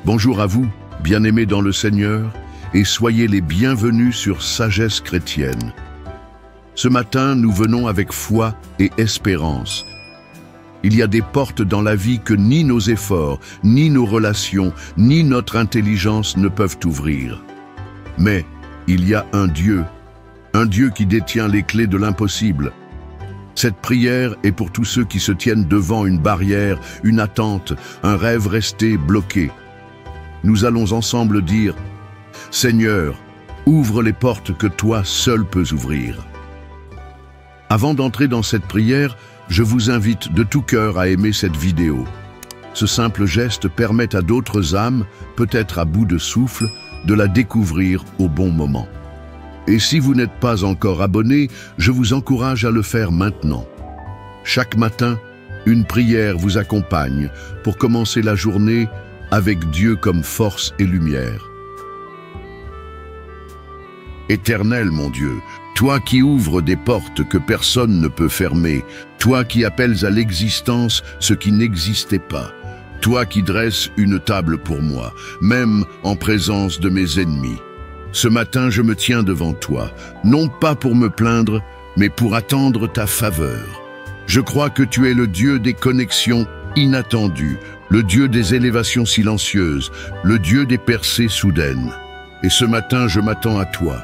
Bonjour à vous, bien-aimés dans le Seigneur, et soyez les bienvenus sur Sagesse chrétienne. Ce matin, nous venons avec foi et espérance. Il y a des portes dans la vie que ni nos efforts, ni nos relations, ni notre intelligence ne peuvent ouvrir. Mais il y a un Dieu qui détient les clés de l'impossible. Cette prière est pour tous ceux qui se tiennent devant une barrière, une attente, un rêve resté bloqué. Nous allons ensemble dire « Seigneur, ouvre les portes que toi seul peux ouvrir ». Avant d'entrer dans cette prière, je vous invite de tout cœur à aimer cette vidéo. Ce simple geste permet à d'autres âmes, peut-être à bout de souffle, de la découvrir au bon moment. Et si vous n'êtes pas encore abonné, je vous encourage à le faire maintenant. Chaque matin, une prière vous accompagne pour commencer la journée avec Dieu comme force et lumière. Éternel mon Dieu, toi qui ouvres des portes que personne ne peut fermer, toi qui appelles à l'existence ce qui n'existait pas, toi qui dresses une table pour moi, même en présence de mes ennemis. Ce matin, je me tiens devant toi, non pas pour me plaindre, mais pour attendre ta faveur. Je crois que tu es le Dieu des connexions inattendues, le Dieu des élévations silencieuses, le Dieu des percées soudaines. Et ce matin, je m'attends à toi.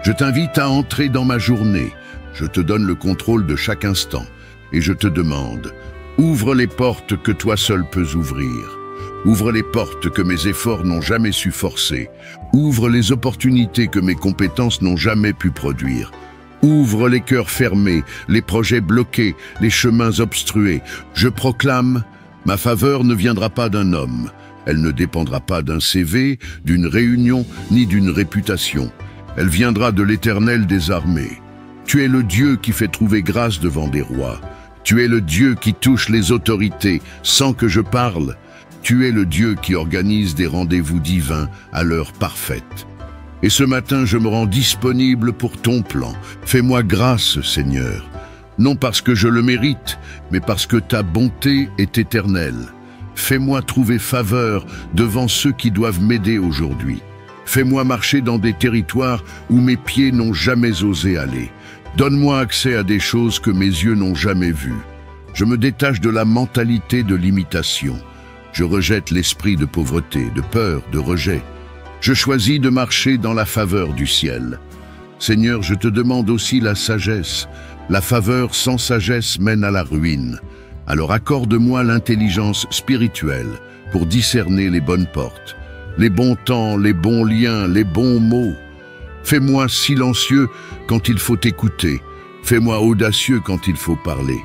Je t'invite à entrer dans ma journée. Je te donne le contrôle de chaque instant. Et je te demande, ouvre les portes que toi seul peux ouvrir. Ouvre les portes que mes efforts n'ont jamais su forcer. Ouvre les opportunités que mes compétences n'ont jamais pu produire. Ouvre les cœurs fermés, les projets bloqués, les chemins obstrués. Je proclame, ma faveur ne viendra pas d'un homme. Elle ne dépendra pas d'un CV, d'une réunion, ni d'une réputation. Elle viendra de l'Éternel des armées. Tu es le Dieu qui fait trouver grâce devant des rois. Tu es le Dieu qui touche les autorités sans que je parle. Tu es le Dieu qui organise des rendez-vous divins à l'heure parfaite. Et ce matin, je me rends disponible pour ton plan. Fais-moi grâce, Seigneur. Non parce que je le mérite, mais parce que ta bonté est éternelle. Fais-moi trouver faveur devant ceux qui doivent m'aider aujourd'hui. Fais-moi marcher dans des territoires où mes pieds n'ont jamais osé aller. Donne-moi accès à des choses que mes yeux n'ont jamais vues. Je me détache de la mentalité de l'imitation. Je rejette l'esprit de pauvreté, de peur, de rejet. Je choisis de marcher dans la faveur du ciel. Seigneur, je te demande aussi la sagesse. La faveur sans sagesse mène à la ruine. Alors accorde-moi l'intelligence spirituelle pour discerner les bonnes portes, les bons temps, les bons liens, les bons mots. Fais-moi silencieux quand il faut écouter. Fais-moi audacieux quand il faut parler.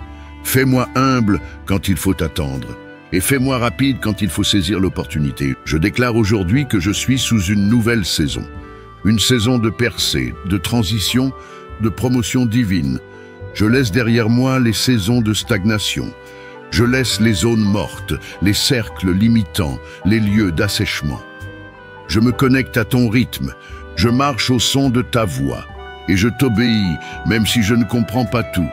Fais-moi humble quand il faut attendre. Et fais-moi rapide quand il faut saisir l'opportunité. Je déclare aujourd'hui que je suis sous une nouvelle saison. Une saison de percée, de transition, de promotion divine. Je laisse derrière moi les saisons de stagnation. Je laisse les zones mortes, les cercles limitants, les lieux d'assèchement. Je me connecte à ton rythme. Je marche au son de ta voix. Et je t'obéis, même si je ne comprends pas tout.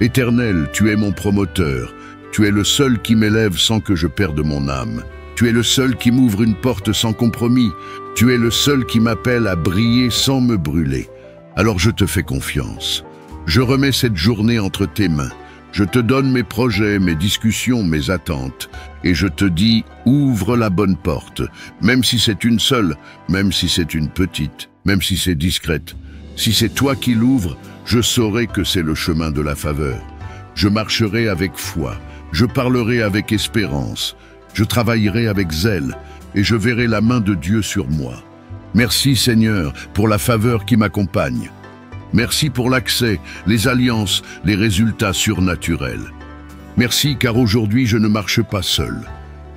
Éternel, tu es mon promoteur. Tu es le seul qui m'élève sans que je perde mon âme. Tu es le seul qui m'ouvre une porte sans compromis. Tu es le seul qui m'appelle à briller sans me brûler. Alors je te fais confiance. Je remets cette journée entre tes mains. Je te donne mes projets, mes discussions, mes attentes. Et je te dis, ouvre la bonne porte. Même si c'est une seule, même si c'est une petite, même si c'est discrète. Si c'est toi qui l'ouvres, je saurai que c'est le chemin de la faveur. Je marcherai avec foi. Je parlerai avec espérance, je travaillerai avec zèle et je verrai la main de Dieu sur moi. Merci Seigneur pour la faveur qui m'accompagne. Merci pour l'accès, les alliances, les résultats surnaturels. Merci car aujourd'hui je ne marche pas seul.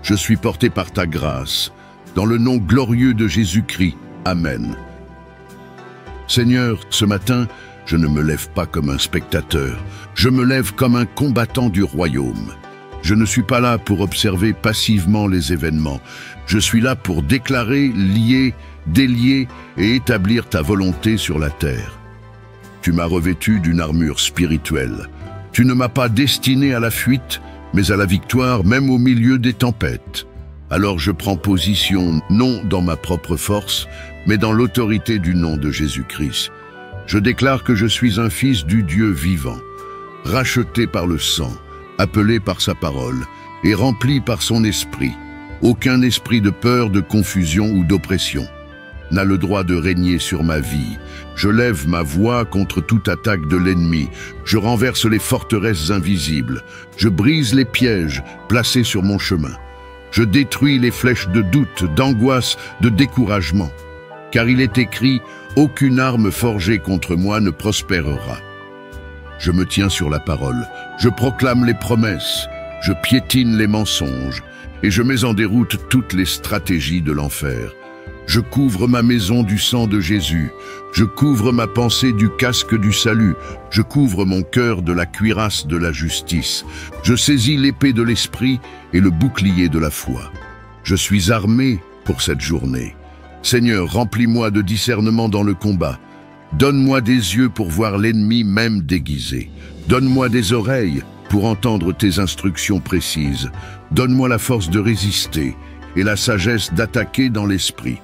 Je suis porté par ta grâce. Dans le nom glorieux de Jésus-Christ. Amen. Seigneur, ce matin, je ne me lève pas comme un spectateur. Je me lève comme un combattant du royaume. Je ne suis pas là pour observer passivement les événements. Je suis là pour déclarer, lier, délier et établir ta volonté sur la terre. Tu m'as revêtu d'une armure spirituelle. Tu ne m'as pas destiné à la fuite, mais à la victoire, même au milieu des tempêtes. Alors je prends position, non dans ma propre force, mais dans l'autorité du nom de Jésus-Christ. Je déclare que je suis un fils du Dieu vivant, racheté par le sang, appelé par sa parole et rempli par son esprit. Aucun esprit de peur, de confusion ou d'oppression n'a le droit de régner sur ma vie. Je lève ma voix contre toute attaque de l'ennemi. Je renverse les forteresses invisibles. Je brise les pièges placés sur mon chemin. Je détruis les flèches de doute, d'angoisse, de découragement. Car il est écrit, aucune arme forgée contre moi ne prospérera. Je me tiens sur la parole. Je proclame les promesses. Je piétine les mensonges. Et je mets en déroute toutes les stratégies de l'enfer. Je couvre ma maison du sang de Jésus. Je couvre ma pensée du casque du salut. Je couvre mon cœur de la cuirasse de la justice. Je saisis l'épée de l'esprit et le bouclier de la foi. Je suis armé pour cette journée. Seigneur, remplis-moi de discernement dans le combat. Donne-moi des yeux pour voir l'ennemi même déguisé. Donne-moi des oreilles pour entendre tes instructions précises. Donne-moi la force de résister et la sagesse d'attaquer dans l'esprit.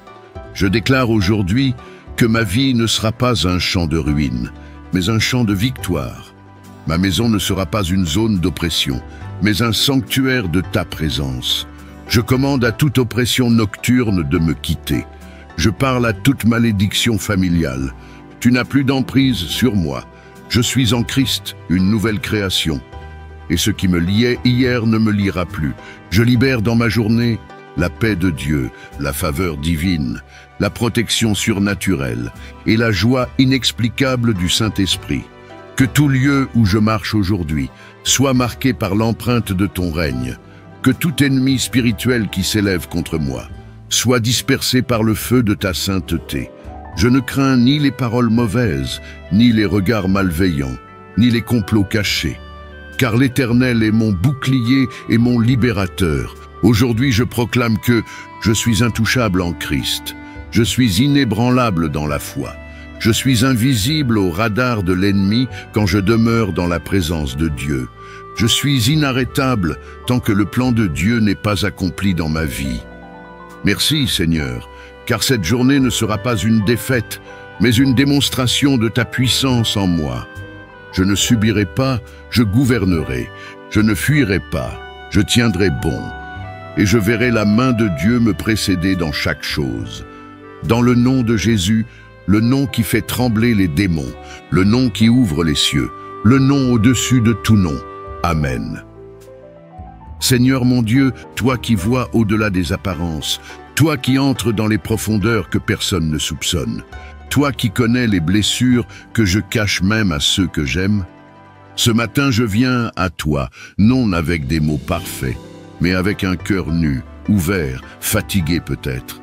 Je déclare aujourd'hui que ma vie ne sera pas un champ de ruines, mais un champ de victoire. Ma maison ne sera pas une zone d'oppression, mais un sanctuaire de ta présence. Je commande à toute oppression nocturne de me quitter. Je parle à toute malédiction familiale. Tu n'as plus d'emprise sur moi. Je suis en Christ, une nouvelle création. Et ce qui me liait hier ne me liera plus. Je libère dans ma journée la paix de Dieu, la faveur divine, la protection surnaturelle et la joie inexplicable du Saint-Esprit. Que tout lieu où je marche aujourd'hui soit marqué par l'empreinte de ton règne. Que tout ennemi spirituel qui s'élève contre moi soit dispersé par le feu de ta sainteté. Je ne crains ni les paroles mauvaises, ni les regards malveillants, ni les complots cachés. Car l'Éternel est mon bouclier et mon libérateur. Aujourd'hui, je proclame que je suis intouchable en Christ. Je suis inébranlable dans la foi. Je suis invisible au radar de l'ennemi quand je demeure dans la présence de Dieu. Je suis inarrêtable tant que le plan de Dieu n'est pas accompli dans ma vie. Merci, Seigneur, car cette journée ne sera pas une défaite, mais une démonstration de ta puissance en moi. Je ne subirai pas, je gouvernerai. Je ne fuirai pas, je tiendrai bon. Et je verrai la main de Dieu me précéder dans chaque chose. Dans le nom de Jésus, le nom qui fait trembler les démons, le nom qui ouvre les cieux, le nom au-dessus de tout nom. Amen. Seigneur mon Dieu, toi qui vois au-delà des apparences, toi qui entres dans les profondeurs que personne ne soupçonne, toi qui connais les blessures que je cache même à ceux que j'aime, ce matin je viens à toi, non avec des mots parfaits, mais avec un cœur nu, ouvert, fatigué peut-être,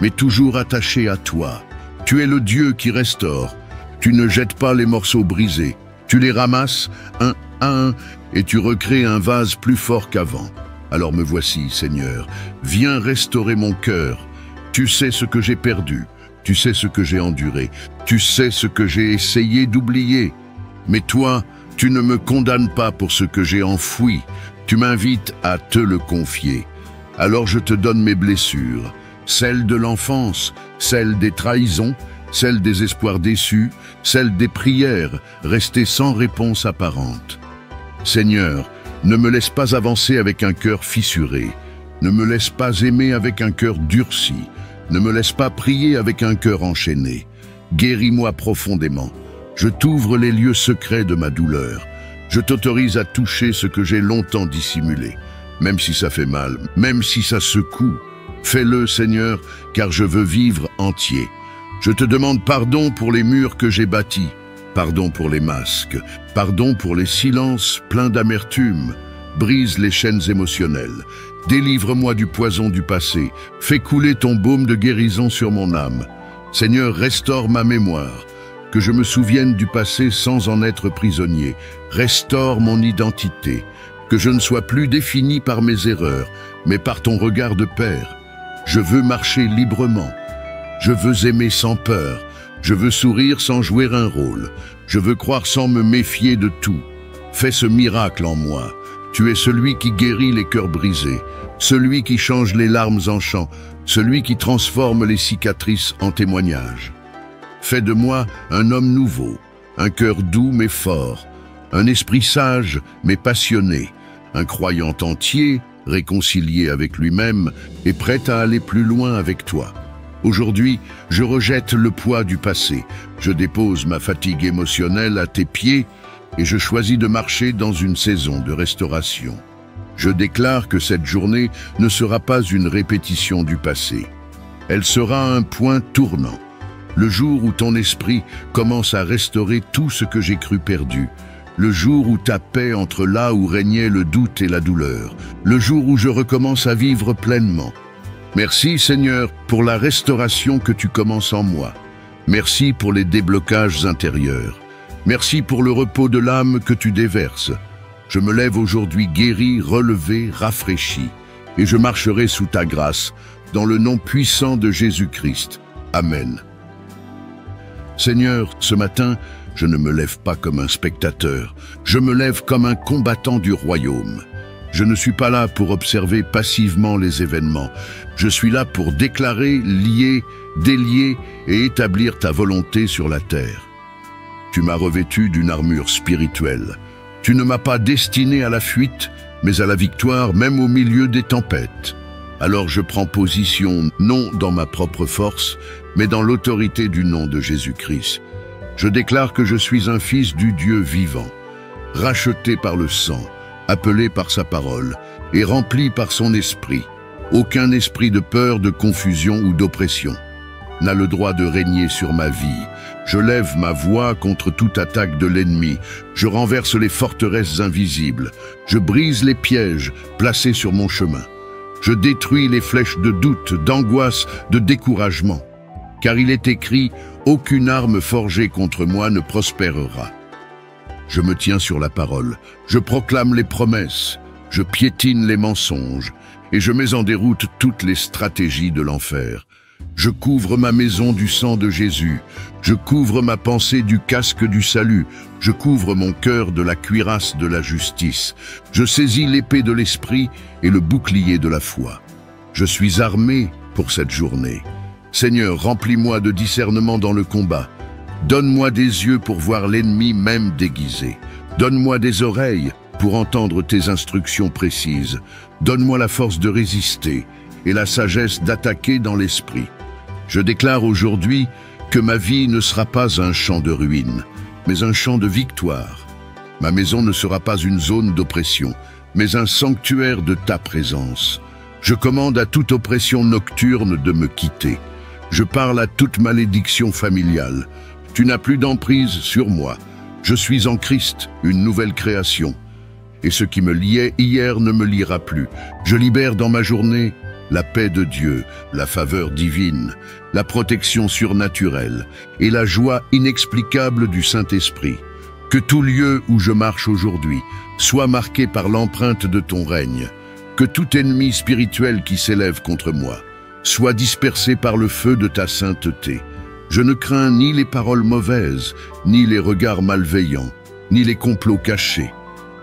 mais toujours attaché à toi. Tu es le Dieu qui restaure. Tu ne jettes pas les morceaux brisés. Tu les ramasses un à un et tu recrées un vase plus fort qu'avant. Alors me voici, Seigneur. Viens restaurer mon cœur. Tu sais ce que j'ai perdu. Tu sais ce que j'ai enduré. Tu sais ce que j'ai essayé d'oublier. Mais toi, tu ne me condamnes pas pour ce que j'ai enfoui. Tu m'invites à te le confier. Alors je te donne mes blessures, celles de l'enfance, celles des trahisons, celles des espoirs déçus, celles des prières restées sans réponse apparente. Seigneur, ne me laisse pas avancer avec un cœur fissuré, ne me laisse pas aimer avec un cœur durci, ne me laisse pas prier avec un cœur enchaîné. Guéris-moi profondément. Je t'ouvre les lieux secrets de ma douleur. Je t'autorise à toucher ce que j'ai longtemps dissimulé, même si ça fait mal, même si ça secoue. Fais-le, Seigneur, car je veux vivre entier. Je te demande pardon pour les murs que j'ai bâtis, pardon pour les masques, pardon pour les silences pleins d'amertume. Brise les chaînes émotionnelles. Délivre-moi du poison du passé. Fais couler ton baume de guérison sur mon âme. Seigneur, restaure ma mémoire. Que je me souvienne du passé sans en être prisonnier. Restaure mon identité. Que je ne sois plus défini par mes erreurs, mais par ton regard de Père. Je veux marcher librement. Je veux aimer sans peur. Je veux sourire sans jouer un rôle. Je veux croire sans me méfier de tout. Fais ce miracle en moi. Tu es celui qui guérit les cœurs brisés, celui qui change les larmes en chants, celui qui transforme les cicatrices en témoignages. Fais de moi un homme nouveau, un cœur doux mais fort, un esprit sage mais passionné, un croyant entier, réconcilié avec lui-même et prêt à aller plus loin avec toi. Aujourd'hui, je rejette le poids du passé, je dépose ma fatigue émotionnelle à tes pieds et je choisis de marcher dans une saison de restauration. Je déclare que cette journée ne sera pas une répétition du passé. Elle sera un point tournant, le jour où ton esprit commence à restaurer tout ce que j'ai cru perdu, le jour où ta paix entre là où régnait le doute et la douleur, le jour où je recommence à vivre pleinement. Merci Seigneur pour la restauration que tu commences en moi. Merci pour les déblocages intérieurs. Merci pour le repos de l'âme que tu déverses. Je me lève aujourd'hui guéri, relevé, rafraîchi, et je marcherai sous ta grâce, dans le nom puissant de Jésus-Christ. Amen. Seigneur, ce matin, je ne me lève pas comme un spectateur, je me lève comme un combattant du royaume. Je ne suis pas là pour observer passivement les événements, je suis là pour déclarer, lier, délier et établir ta volonté sur la terre. Tu m'as revêtu d'une armure spirituelle. Tu ne m'as pas destiné à la fuite, mais à la victoire, même au milieu des tempêtes. Alors je prends position, non dans ma propre force, mais dans l'autorité du nom de Jésus-Christ. Je déclare que je suis un fils du Dieu vivant, racheté par le sang, appelé par sa parole et rempli par son esprit. Aucun esprit de peur, de confusion ou d'oppression n'a le droit de régner sur ma vie. Je lève ma voix contre toute attaque de l'ennemi. Je renverse les forteresses invisibles. Je brise les pièges placés sur mon chemin. Je détruis les flèches de doute, d'angoisse, de découragement. Car il est écrit, aucune arme forgée contre moi ne prospérera. Je me tiens sur la parole. Je proclame les promesses. Je piétine les mensonges. Et je mets en déroute toutes les stratégies de l'enfer. Je couvre ma maison du sang de Jésus. Je couvre ma pensée du casque du salut. Je couvre mon cœur de la cuirasse de la justice. Je saisis l'épée de l'esprit et le bouclier de la foi. Je suis armé pour cette journée. Seigneur, remplis-moi de discernement dans le combat. Donne-moi des yeux pour voir l'ennemi même déguisé. Donne-moi des oreilles pour entendre tes instructions précises. Donne-moi la force de résister et la sagesse d'attaquer dans l'esprit. Je déclare aujourd'hui que ma vie ne sera pas un champ de ruines, mais un champ de victoire. Ma maison ne sera pas une zone d'oppression, mais un sanctuaire de ta présence. Je commande à toute oppression nocturne de me quitter. Je parle à toute malédiction familiale. Tu n'as plus d'emprise sur moi. Je suis en Christ, une nouvelle création. Et ce qui me liait hier ne me liera plus. Je libère dans ma journée la paix de Dieu, la faveur divine, la protection surnaturelle et la joie inexplicable du Saint-Esprit. Que tout lieu où je marche aujourd'hui soit marqué par l'empreinte de ton règne. Que tout ennemi spirituel qui s'élève contre moi soit dispersé par le feu de ta sainteté. Je ne crains ni les paroles mauvaises, ni les regards malveillants, ni les complots cachés.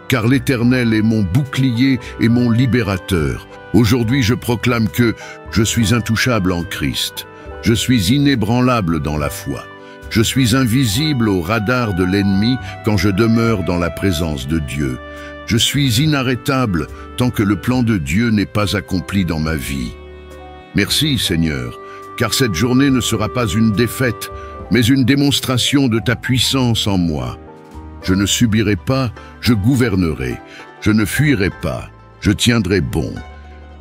Car l'Éternel est mon bouclier et mon libérateur. Aujourd'hui, je proclame que je suis intouchable en Christ. Je suis inébranlable dans la foi. Je suis invisible au radar de l'ennemi quand je demeure dans la présence de Dieu. Je suis inarrêtable tant que le plan de Dieu n'est pas accompli dans ma vie. Merci, Seigneur, car cette journée ne sera pas une défaite, mais une démonstration de ta puissance en moi. Je ne subirai pas, je gouvernerai. Je ne fuirai pas, je tiendrai bon.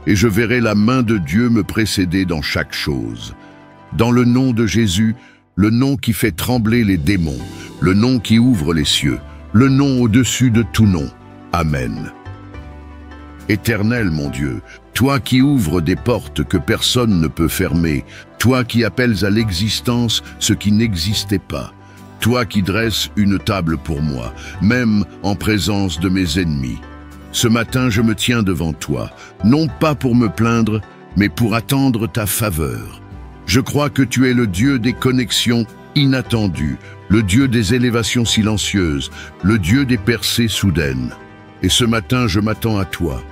Et je verrai la main de Dieu me précéder dans chaque chose. Dans le nom de Jésus, le nom qui fait trembler les démons, le nom qui ouvre les cieux, le nom au-dessus de tout nom. Amen. Éternel mon Dieu, toi qui ouvres des portes que personne ne peut fermer, toi qui appelles à l'existence ce qui n'existait pas, toi qui dresses une table pour moi, même en présence de mes ennemis. Ce matin, je me tiens devant toi, non pas pour me plaindre, mais pour attendre ta faveur. Je crois que tu es le Dieu des connexions inattendues, le Dieu des élévations silencieuses, le Dieu des percées soudaines. Et ce matin, je m'attends à toi.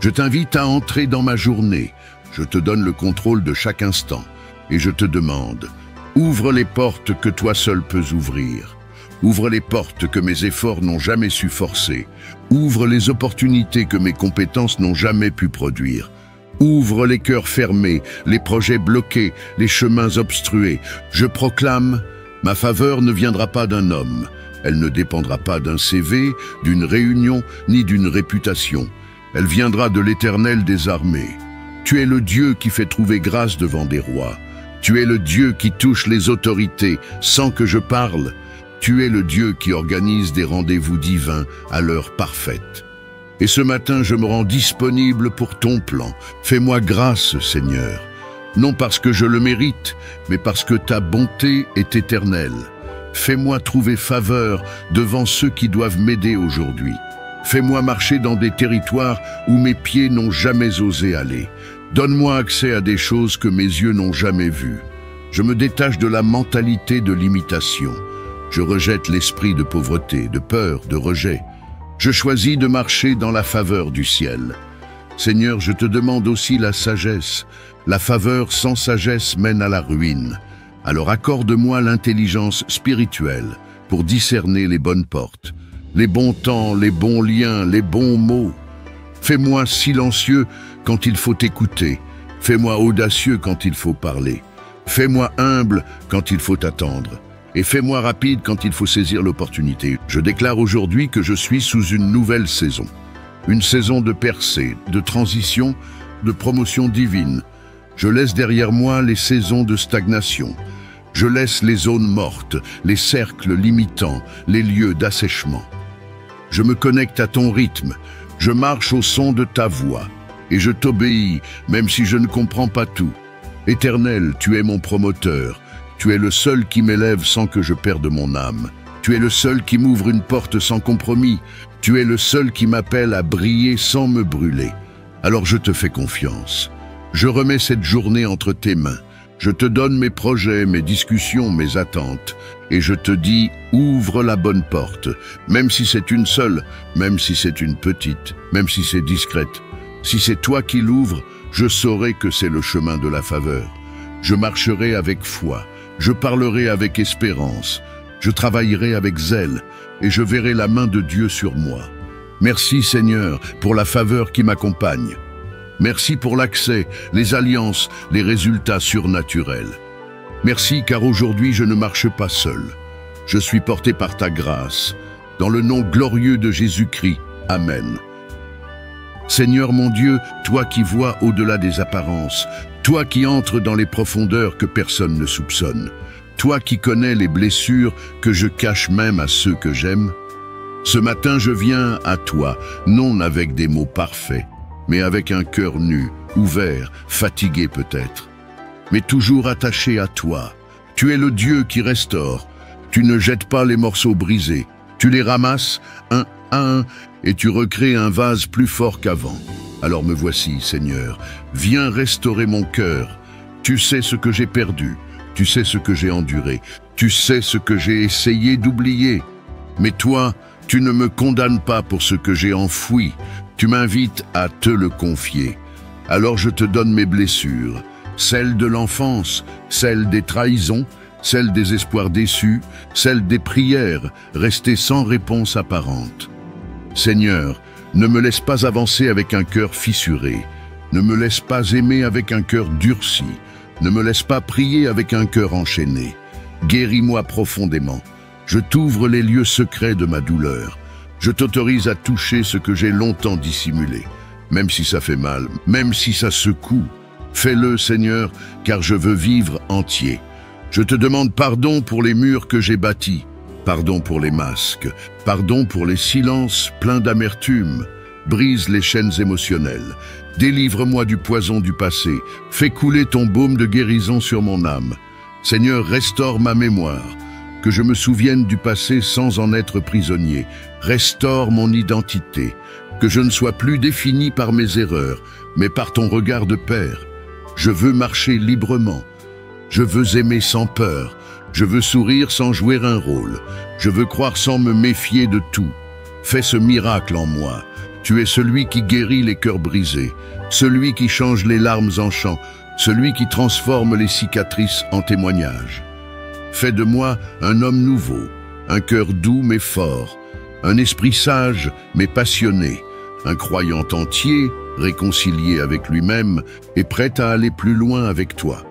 Je t'invite à entrer dans ma journée. Je te donne le contrôle de chaque instant. Et je te demande, ouvre les portes que toi seul peux ouvrir. Ouvre les portes que mes efforts n'ont jamais su forcer. Ouvre les opportunités que mes compétences n'ont jamais pu produire. Ouvre les cœurs fermés, les projets bloqués, les chemins obstrués. Je proclame, ma faveur ne viendra pas d'un homme. Elle ne dépendra pas d'un CV, d'une réunion, ni d'une réputation. Elle viendra de l'Éternel des armées. Tu es le Dieu qui fait trouver grâce devant des rois. Tu es le Dieu qui touche les autorités sans que je parle. Tu es le Dieu qui organise des rendez-vous divins à l'heure parfaite. Et ce matin, je me rends disponible pour ton plan. Fais-moi grâce, Seigneur. Non parce que je le mérite, mais parce que ta bonté est éternelle. Fais-moi trouver faveur devant ceux qui doivent m'aider aujourd'hui. Fais-moi marcher dans des territoires où mes pieds n'ont jamais osé aller. Donne-moi accès à des choses que mes yeux n'ont jamais vues. Je me détache de la mentalité de l'imitation. Je rejette l'esprit de pauvreté, de peur, de rejet. Je choisis de marcher dans la faveur du ciel. Seigneur, je te demande aussi la sagesse. La faveur sans sagesse mène à la ruine. Alors accorde-moi l'intelligence spirituelle pour discerner les bonnes portes, les bons temps, les bons liens, les bons mots. Fais-moi silencieux quand il faut écouter. Fais-moi audacieux quand il faut parler. Fais-moi humble quand il faut attendre. Et fais-moi rapide quand il faut saisir l'opportunité. Je déclare aujourd'hui que je suis sous une nouvelle saison. Une saison de percée, de transition, de promotion divine. Je laisse derrière moi les saisons de stagnation. Je laisse les zones mortes, les cercles limitants, les lieux d'assèchement. Je me connecte à ton rythme. Je marche au son de ta voix. Et je t'obéis, même si je ne comprends pas tout. Éternel, tu es mon promoteur. Tu es le seul qui m'élève sans que je perde mon âme. Tu es le seul qui m'ouvre une porte sans compromis. Tu es le seul qui m'appelle à briller sans me brûler. Alors je te fais confiance. Je remets cette journée entre tes mains. Je te donne mes projets, mes discussions, mes attentes. Et je te dis, ouvre la bonne porte. Même si c'est une seule, même si c'est une petite, même si c'est discrète. Si c'est toi qui l'ouvres, je saurai que c'est le chemin de la faveur. Je marcherai avec foi. Je parlerai avec espérance, je travaillerai avec zèle, et je verrai la main de Dieu sur moi. Merci Seigneur pour la faveur qui m'accompagne. Merci pour l'accès, les alliances, les résultats surnaturels. Merci car aujourd'hui je ne marche pas seul. Je suis porté par ta grâce. Dans le nom glorieux de Jésus-Christ. Amen. Seigneur mon Dieu, toi qui vois au-delà des apparences, toi qui entres dans les profondeurs que personne ne soupçonne, toi qui connais les blessures que je cache même à ceux que j'aime, ce matin je viens à toi, non avec des mots parfaits, mais avec un cœur nu, ouvert, fatigué peut-être, mais toujours attaché à toi. Tu es le Dieu qui restaure, tu ne jettes pas les morceaux brisés, tu les ramasses un à un et tu recrées un vase plus fort qu'avant. Alors me voici, Seigneur, viens restaurer mon cœur. Tu sais ce que j'ai perdu, tu sais ce que j'ai enduré, tu sais ce que j'ai essayé d'oublier. Mais toi, tu ne me condamnes pas pour ce que j'ai enfoui, tu m'invites à te le confier. Alors je te donne mes blessures, celles de l'enfance, celles des trahisons, celles des espoirs déçus, celles des prières restées sans réponse apparente. Seigneur, ne me laisse pas avancer avec un cœur fissuré, ne me laisse pas aimer avec un cœur durci, ne me laisse pas prier avec un cœur enchaîné. Guéris-moi profondément, je t'ouvre les lieux secrets de ma douleur, je t'autorise à toucher ce que j'ai longtemps dissimulé, même si ça fait mal, même si ça secoue. Fais-le, Seigneur, car je veux vivre entier. Je te demande pardon pour les murs que j'ai bâtis, pardon pour les masques, pardon pour les silences pleins d'amertume. Brise les chaînes émotionnelles, délivre-moi du poison du passé, fais couler ton baume de guérison sur mon âme. Seigneur, restaure ma mémoire, que je me souvienne du passé sans en être prisonnier. Restaure mon identité, que je ne sois plus défini par mes erreurs, mais par ton regard de Père. Je veux marcher librement, je veux aimer sans peur, je veux sourire sans jouer un rôle, je veux croire sans me méfier de tout. Fais ce miracle en moi. Tu es celui qui guérit les cœurs brisés, celui qui change les larmes en chants, celui qui transforme les cicatrices en témoignages. Fais de moi un homme nouveau, un cœur doux mais fort, un esprit sage mais passionné, un croyant entier, réconcilié avec lui-même et prêt à aller plus loin avec toi.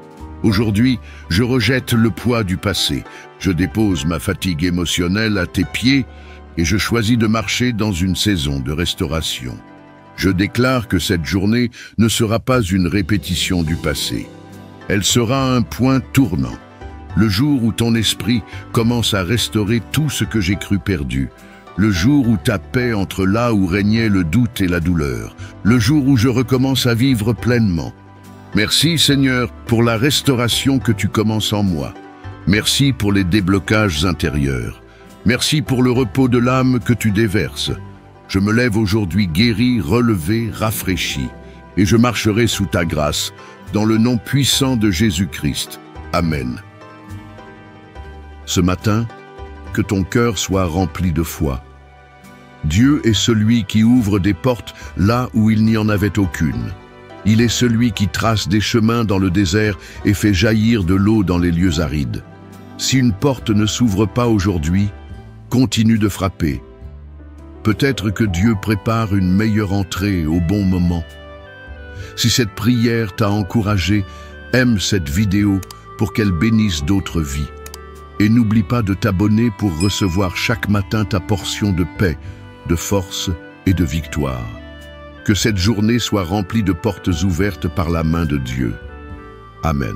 Aujourd'hui, je rejette le poids du passé, je dépose ma fatigue émotionnelle à tes pieds et je choisis de marcher dans une saison de restauration. Je déclare que cette journée ne sera pas une répétition du passé. Elle sera un point tournant, le jour où ton esprit commence à restaurer tout ce que j'ai cru perdu, le jour où ta paix entre là où régnait le doute et la douleur, le jour où je recommence à vivre pleinement. Merci Seigneur pour la restauration que tu commences en moi. Merci pour les déblocages intérieurs. Merci pour le repos de l'âme que tu déverses. Je me lève aujourd'hui guéri, relevé, rafraîchi, et je marcherai sous ta grâce, dans le nom puissant de Jésus-Christ. Amen. Ce matin, que ton cœur soit rempli de foi. Dieu est celui qui ouvre des portes là où il n'y en avait aucune. Il est celui qui trace des chemins dans le désert et fait jaillir de l'eau dans les lieux arides. Si une porte ne s'ouvre pas aujourd'hui, continue de frapper. Peut-être que Dieu prépare une meilleure entrée au bon moment. Si cette prière t'a encouragé, aime cette vidéo pour qu'elle bénisse d'autres vies. Et n'oublie pas de t'abonner pour recevoir chaque matin ta portion de paix, de force et de victoire. Que cette journée soit remplie de portes ouvertes par la main de Dieu. Amen.